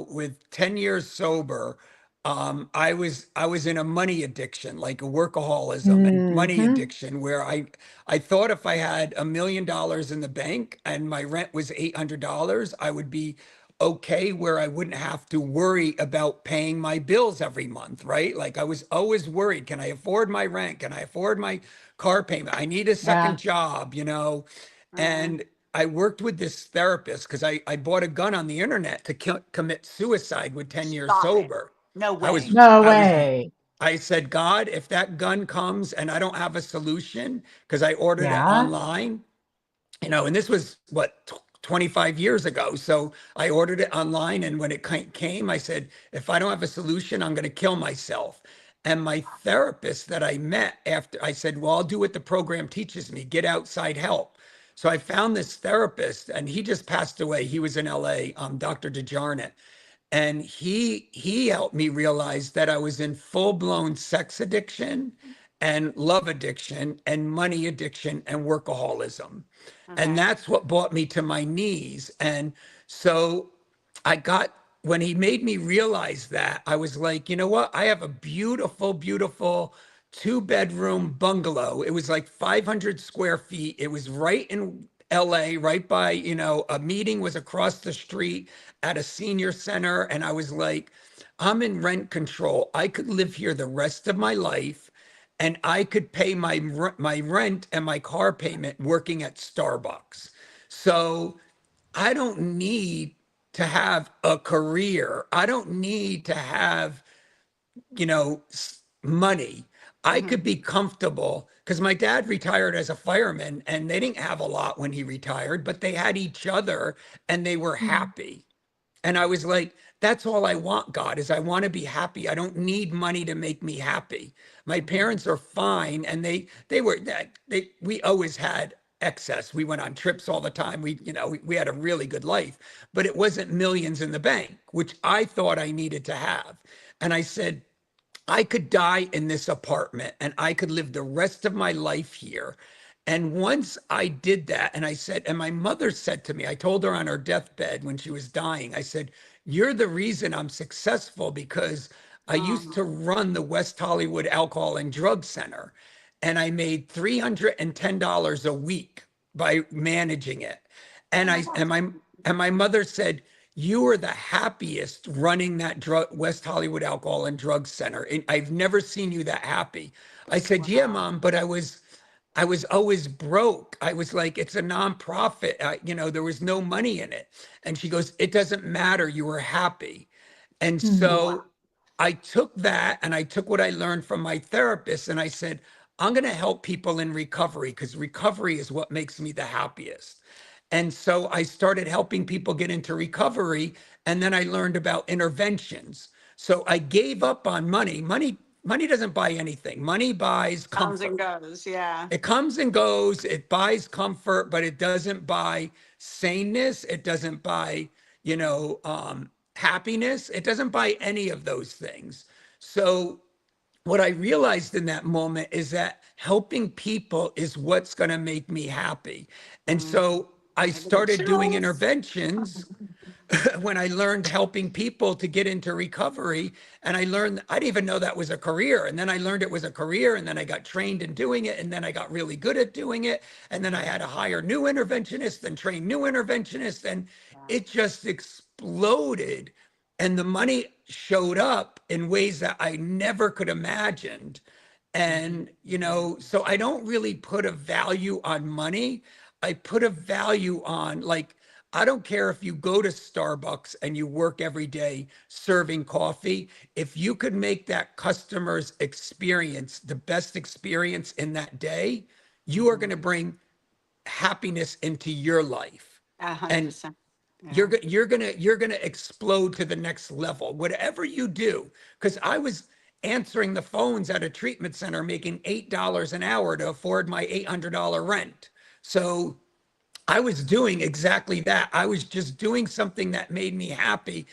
with 10 years sober, I was in a money addiction, like a workaholism and money Hmm. addiction where I thought if I had $1 million in the bank and my rent was $800, I would be okay, where I wouldn't have to worry about paying my bills every month, right? Like I was always worried, can I afford my rent? Can I afford my car payment? I need a second Yeah. job. Mhm. And I worked with this therapist because I bought a gun on the internet to commit suicide with 10 years Stop it. sober. No I was, way. No I was, way. I said, God, if that gun comes and I don't have a solution, because I ordered it Yeah. online, and this was what, 25 years ago. So I ordered it online. And when it came, I said, if I don't have a solution, I'm going to kill myself. And my therapist that I met after, I said, well, I'll do what the program teaches me, get outside help. So I found this therapist and he just passed away. He was in LA, Dr. DeJarnett. And he helped me realize that I was in full-blown sex addiction and love addiction and money addiction and workaholism. And Okay. that's what brought me to my knees. And so when he made me realize that, I was like, you know what? I have a beautiful, beautiful 2-bedroom bungalow. It was like 500 square feet. It was right in LA, right by, a meeting was across the street at a senior center. And I was like, I'm in rent control. I could live here the rest of my life and I could pay my rent and my car payment working at Starbucks. So I don't need to have a career. I don't need to have money. I Mhm. could be comfortable because my dad retired as a fireman and they didn't have a lot when he retired, but they had each other and they were happy. And I was like, that's all I want, God, is I want to be happy. I don't need money to make me happy. My parents are fine and we always had excess. We went on trips all the time. We had a really good life, but it wasn't millions in the bank, which I thought I needed to have. And I said, I could die in this apartment and I could live the rest of my life here. And once I did that, and I said, and my mother said to me, I told her on her deathbed when she was dying, I said, you're the reason I'm successful because I used Um, to run the West Hollywood Alcohol and Drug Center and I made $310 a week by managing it. oh And my I God. and my mother said, you were the happiest running that West Hollywood Alcohol and Drug Center. And I've never seen you that happy. I said, yeah, Wow. Mom, but I was always broke. I was like, it's a nonprofit. There was no money in it. And she goes, it doesn't matter. You were happy. And Wow. so I took that and I took what I learned from my therapist and I said, I'm going to help people in recovery because recovery is what makes me the happiest. And so I started helping people get into recovery. And then I learned about interventions. So I gave up on money. Money doesn't buy anything. Money buys Comes and comfort. goes. Yeah. It comes and goes. It buys comfort, but it doesn't buy saneness. It doesn't buy, happiness. It doesn't buy any of those things. So what I realized in that moment is that helping people is what's going to make me happy. And Mm. so I I get the started doing chills. interventions when I learned helping people to get into recovery. And I learned, I didn't even know that was a career. And then I learned it was a career. And then I got trained in doing it. And then I got really good at doing it. And then I had to hire new interventionists and train new interventionists. And it just exploded. And the money showed up in ways that I never could imagined. And, so I don't really put a value on money. I put a value on, like, I don't care if you go to Starbucks and you work every day serving coffee. If you could make that customer's experience the best experience in that day, you are going to bring happiness into your life. And 100%. you're Yeah. go- you're gonna explode to the next level, whatever you do. Because I was answering the phones at a treatment center, making $8 an hour to afford my $800 rent. So I was doing exactly that. I was just doing something that made me happy,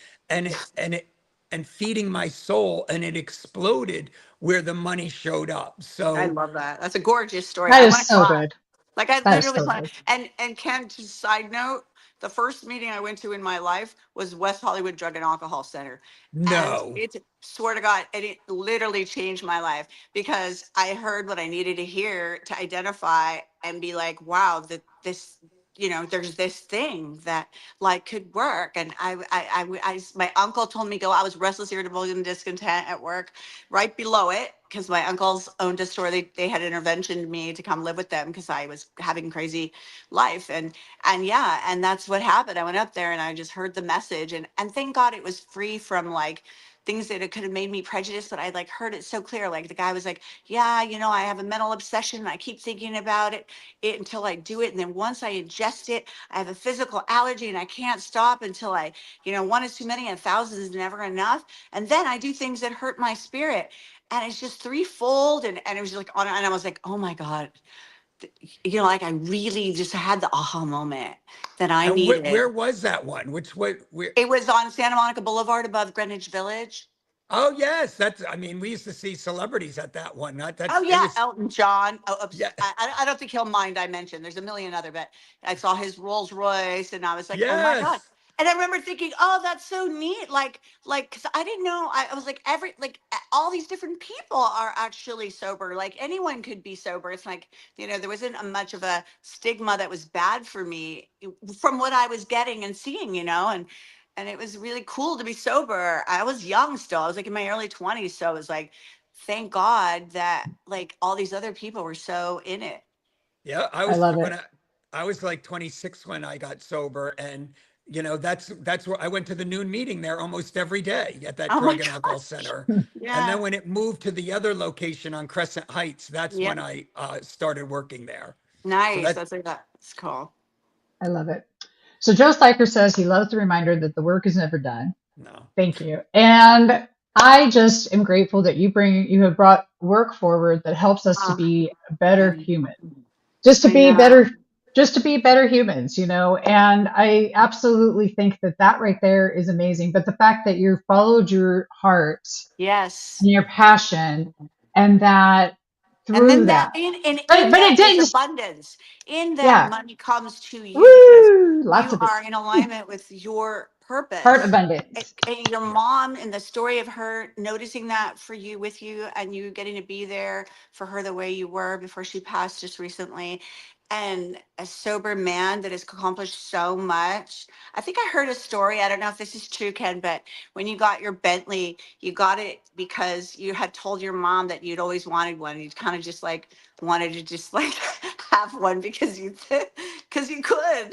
and feeding my soul, and it exploded where the money showed up. I So love that. That's a gorgeous story. That I is want to so cry. good. Like I That is literally so want good. and Ken, to side note, the first meeting I went to in my life was West Hollywood Drug and Alcohol Center. And no, it, swear to God, and it literally changed my life because I heard what I needed to hear to identify and be like, wow, that this, there's this thing that like could work. And my uncle told me go, I was restless, irritable, and discontent at work. Right below it, because my uncles owned a store, they had interventioned me to come live with them because I was having crazy life. And yeah, and that's what happened. I went up there and I just heard the message, and thank God it was free from like things that it could have made me prejudiced, but I like heard it so clear. Like the guy was like, yeah, I have a mental obsession and I keep thinking about it until I do it. And then once I ingest it, I have a physical allergy and I can't stop until one is too many and thousands is never enough. And then I do things that hurt my spirit. And it's just threefold. And it was like on, and I was like, oh my God, like I really just had the aha moment that I and where needed. was that one? Where? It was on Santa Monica Boulevard above Greenwich Village. Oh yes, I mean, we used to see celebrities at that one. Oh It yeah, was, Elton John. Oh, oops. yeah, I don't think he'll mind I mentioned. There's a million other, but I saw his Rolls Royce, and I was like, oh my God. yes. And I remember thinking, oh, that's so neat. Cause I didn't know, I was like, all these different people are actually sober. Like anyone could be sober. It's like, there wasn't much of a stigma that was bad for me from what I was getting and seeing, and it was really cool to be sober. I was young still. I was like in my early 20s. So it was like, thank God that like all these other people were so in it. Yeah, I love it. I was like 26 when I got sober, and that's where I went to the noon meeting there almost every day at that Oh my drug and alcohol gosh. center. And Yeah. then when it moved to the other location on Crescent Heights, that's Yeah. when I started working there. So Nice. that That's like that. It's cool. I love it. So Joe Steiker says he loves the reminder that the work is never done. no, Thank you. And I just am grateful that you have brought work forward that helps us to Oh, be better mm, human, just to I be know. better, just to be better humans, And I absolutely think that that right there is amazing. But the fact that you followed your heart Yes. and your passion, and that And through then that that, in but that it is didn't. abundance. In that Yeah. money comes to you because Woo! Lots you of it. are in alignment with your Heart purpose. abundance. And your mom and the story of her noticing that for you with you and you getting to be there for her the way you were before she passed just recently. And a sober man that has accomplished so much. I think I heard a story. I don't know if this is true, Ken, but when you got your Bentley, you got it because you had told your mom that you'd always wanted one. You kind of just like wanted to just like have one because because you could.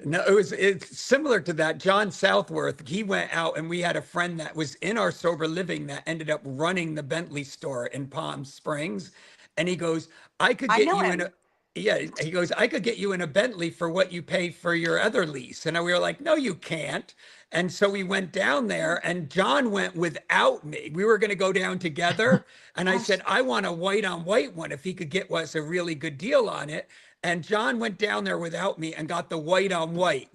no, it's similar to that. John Southworth, he went out, and we had a friend that was in our sober living that ended up running the Bentley store in Palm Springs. And he goes, I could I get know you in him. a yeah, he goes, I could get you in a Bentley for what you pay for your other lease. And we were like, no, you can't. And so we went down there, and John went without me. We were going to go down together. And I said, I want a white on white one if he could get us a really good deal on it. And John went down there without me and got the white on white.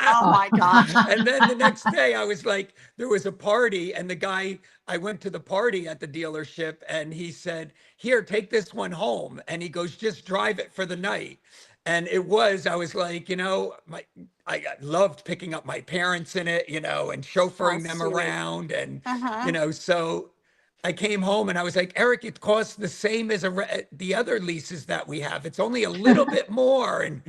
Oh Oh, my gosh. And then the next day I was like, there was a party, and the guy, I went to the party at the dealership, and he said, here, take this one home. And he goes, just drive it for the night. And I was like, I loved picking up my parents in it, and Oh, chauffeuring them sweet. around. And, Uh-huh. so I came home and I was like, Eric, it costs the same as the other leases that we have. It's only a little bit more. And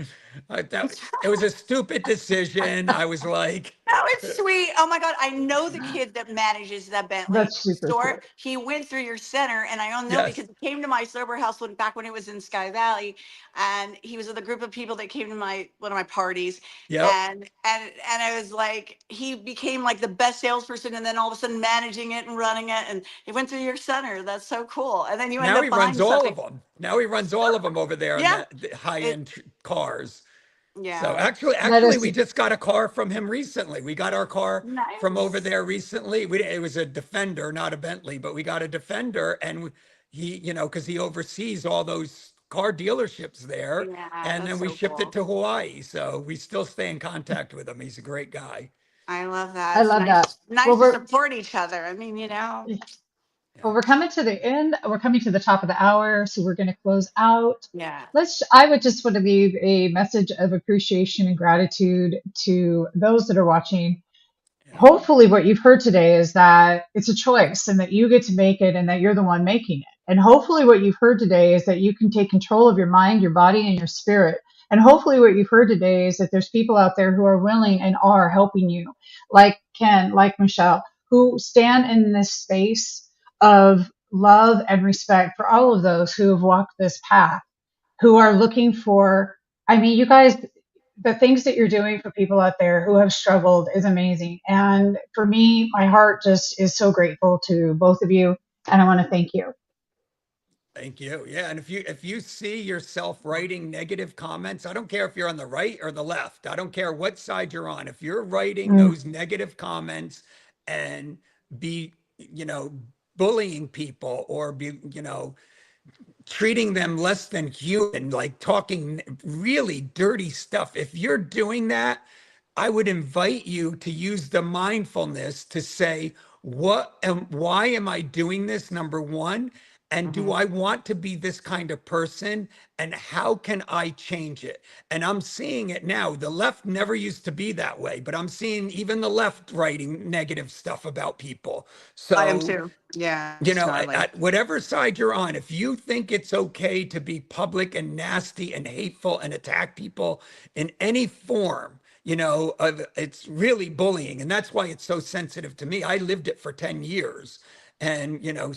it was a stupid decision. I was like, Oh, it's sweet. Oh my God. I know the kid that manages that Bentley that's super store. cool. He went through your center, and I don't know yes, because he came to my sober house back when it was in Sky Valley, and he was with a group of people that came to one of my parties, yep. and I was like, he became like the best salesperson, and then all of a sudden managing it and running it, and he went through your center. That's so cool. And then you end Now he up runs buying all something. of them. Now he runs all of them over there in Yeah. the high It. end cars. So Yeah. That actually, is we just got a car from him recently. We got our car from over Nice. there recently. It was a Defender, not a Bentley, but we got a Defender, and he, because he oversees all those car dealerships there, Yeah. and That's then we so shipped it cool. to Hawaii. So we still stay in contact with him. He's a great guy. I love that. I It's love that. nice, Well, nice to support each other. I mean, Yeah. well, we're coming to the end. We're coming to the top of the hour, so we're going to close out. yeah, I would just want to leave a message of appreciation and gratitude to those that are watching. Yeah. Hopefully what you've heard today is that it's a choice and that you get to make it and that you're the one making it. And hopefully what you've heard today is that you can take control of your mind, your body, and your spirit. And hopefully what you've heard today is that there's people out there who are willing and are helping you, like Ken, like Michele, who stand in this space of love and respect for all of those who have walked this path, who are looking for, I mean, you guys, the things that you're doing for people out there who have struggled is amazing. And for me, my heart just is so grateful to both of you. And I want to thank you. Thank you. Yeah, and if you see yourself writing negative comments, I don't care if you're on the right or the left. I don't care what side you're on. If you're writing Mm, those negative comments and be, bullying people or be, treating them less than human, like talking really dirty stuff. If you're doing that, I would invite you to use the mindfulness to say, why am I doing this? Number one. And do I want to be this kind of person? And how can I change it? And I'm seeing it now. The left never used to be that way, but I'm seeing even the left writing negative stuff about people. I am So, too. Yeah, you know, snarly. at whatever side you're on, if you think it's okay to be public and nasty and hateful and attack people in any form, you know, it's really bullying. And that's why it's so sensitive to me. I lived it for 10 years and, you know,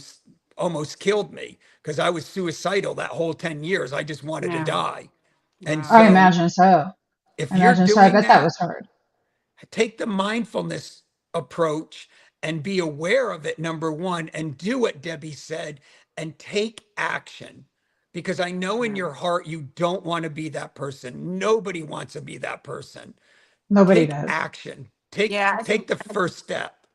almost killed me because I was suicidal that whole 10 years. I just wanted to Yeah. die. And I Wow. so imagine so. if I you're imagine so. I doing bet that that, was hard. take the mindfulness approach and be aware of it, number one, and do what Debbie said and take action. Because I know in Yeah. your heart you don't want to be that person. Nobody wants to be that person. Nobody Take does. action. Take Yeah, I take think the first step.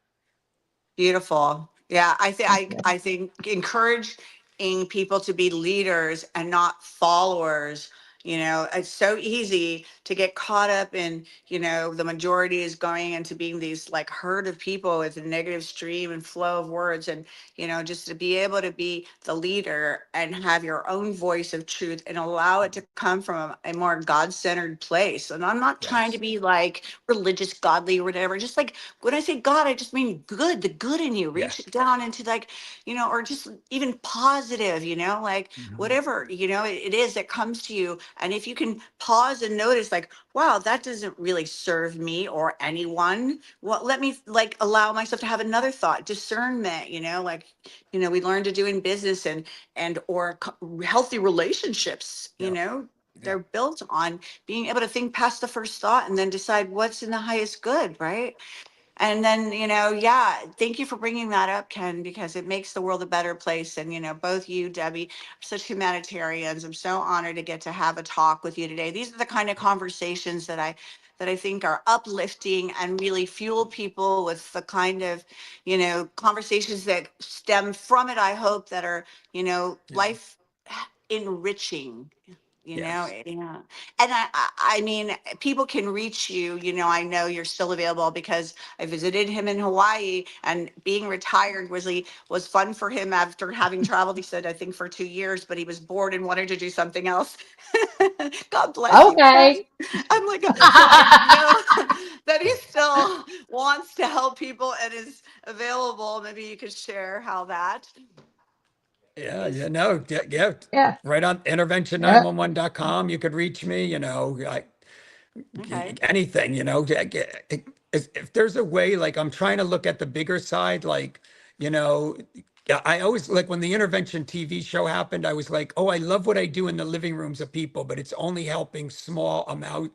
beautiful. Yeah, Thank you. I think encouraging people to be leaders and not followers. You know, it's so easy to get caught up in, you know, the majority is going into being these like herd of people with a negative stream and flow of words. And, you know, just to be able to be the leader and have your own voice of truth and allow it to come from a more God-centered place. And I'm not trying to Yes. be like religious, godly, or whatever. Just like when I say God, I just mean good, the good in you. Reach Yes. down into like, you know, or just even positive, you know, like Mhm. whatever, you know, it is that comes to you. And if you can pause and notice, like, wow, that doesn't really serve me or anyone. Well, let me like allow myself to have another thought, discernment, you know, like, you know, we learn to do in business and or healthy relationships, you Yeah. know, Yeah. they're built on being able to think past the first thought and then decide what's in the highest good, right? And then, you know, yeah, thank you for bringing that up, Ken, because it makes the world a better place. And, you know, both you, Debbie, are such humanitarians. I'm so honored to get to have a talk with you today. These are the kind of conversations that I think are uplifting and really fuel people with the kind of, you know, conversations that stem from it, I hope, that are, you know, Yeah. life enriching. You know, Yes. yeah. And I mean, people can reach you. You know, I know you're still available because I visited him in Hawaii, and being retired was fun for him after having traveled. He said, I think for 2 years, but he was bored and wanted to do something else. God bless you, Okay. Ken. I'm like, Yes. so I know that he still wants to help people and is available. Maybe you could share how that Yeah, is. yeah, no, yeah, yeah. Yeah. Right on Yeah. intervention911.com. You could reach me, you know, Okay. anything, you know. If there's a way, like I'm trying to look at the bigger side, like, you know, yeah, I always like when the intervention TV show happened, I was like, oh, I love what I do in the living rooms of people, but it's only helping small amount,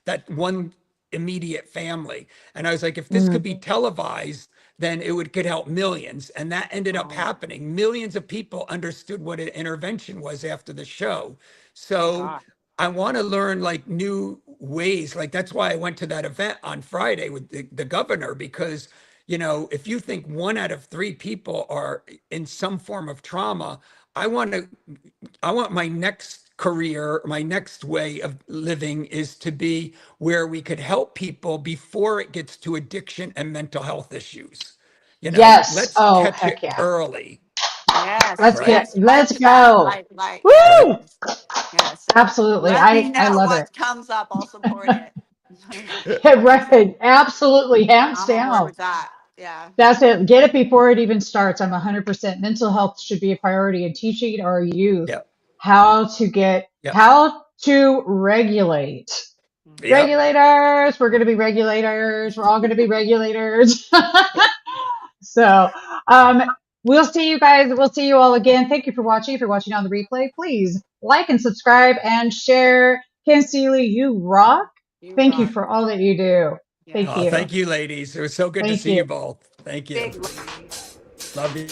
that one immediate family. And I was like, if this could Mm. be televised, then it would could help millions. And that ended up Right. happening. Millions of people understood what an intervention was after the show. Oh So God. I want to learn like new ways. Like that's why I went to that event on Friday with the governor, because, you know, if you think 1 out of 3 people are in some form of trauma, I want to, I want my next career, my next way of living is to be where we could help people before it gets to addiction and mental health issues. You know, Yes. let's Oh, catch heck it yeah. early, Yes, right? right Let's to that. go. Right. Yes, Right? Woo! yes. Absolutely. Let me I know love it. what comes up. I'll support it. Yeah, What do you say? right. Absolutely. Hands I'm on board down. with that. Yeah. That's it. Get it before it even starts. I'm 100%. Mental health should be a priority in teaching our youth Yep. Yep. how to regulate. Mhm. Yep. Regulators. We're going to be regulators. We're all going to be regulators. So, um, we'll see you guys. We'll see you all again. Thank you for watching. If you're watching on the replay, please like and subscribe and share. Ken Seeley, you rock. You Thank you rock. for all that you do. Thank Yes. you. Thank you, ladies. It was so good to Thank see you. you both. Thank you. Big Love you.